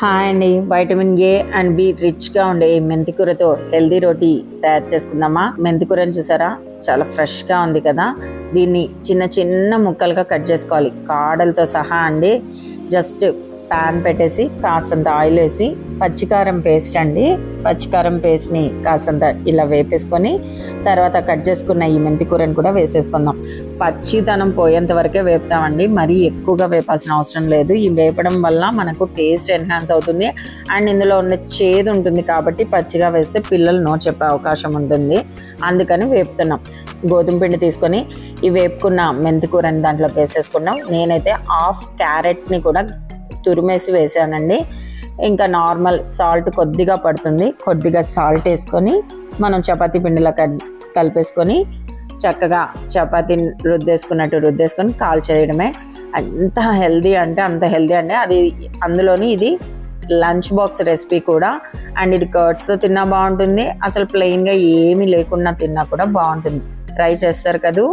Hi అండి, vitamin A and B రిచ్గా ఉండే మెంతికూరతో హెల్దీ రోటీ తయారు చేసుకుందామా. మెంతికూరని చూసారా, చాలా ఫ్రెష్గా ఉంది కదా. దీన్ని చిన్న చిన్న ముక్కలుగా కట్ చేసుకోవాలి, కాడలతో సహా అండి. జస్ట్ ప్యాన్ పెట్టేసి కాస్తంత ఆయిల్ వేసి పచ్చికారం పేస్ట్ అండి, పచ్చికారం పేస్ట్ని కాస్తంత ఇలా వేపేసుకొని తర్వాత కట్ చేసుకున్న ఈ మెంతికూరని కూడా వేసేసుకుందాం. పచ్చితనం పోయేంత వరకే వేపుతామండి, మరీ ఎక్కువగా వేపాల్సిన అవసరం లేదు. ఈ వేపడం వల్ల మనకు టేస్ట్ ఎన్హాన్స్ అవుతుంది అండ్ ఇందులో ఉన్న చేదు ఉంటుంది కాబట్టి పచ్చిగా వేస్తే పిల్లలు నో చెప్పే అవకాశం ఉంటుంది, అందుకని వేపుతున్నాం. గోధుమ పిండి తీసుకొని ఈ వేపుకున్న మెంతికూరని దాంట్లోకి వేసేసుకున్నాం. నేనైతే హాఫ్ క్యారెట్ని కూడా తురిమేసి వేసానండి. ఇంకా నార్మల్ సాల్ట్ కొద్దిగా పడుతుంది, కొద్దిగా సాల్ట్ వేసుకొని మనం చపాతీ పిండిలో కలిపేసుకొని చక్కగా చపాతీని రుద్దేసుకొని కాల్ చేయడమే. ఎంత హెల్దీ అంటే అంత హెల్దీ అండి. అది అందులోని ఇది లంచ్ బాక్స్ రెసిపీ కూడా అండ్ ఇది కర్డ్స్తో తిన్నా బాగుంటుంది, అసలు ప్లెయిన్గా ఏమీ లేకుండా తిన్నా కూడా బాగుంటుంది. ట్రై చేస్తారు కదూ.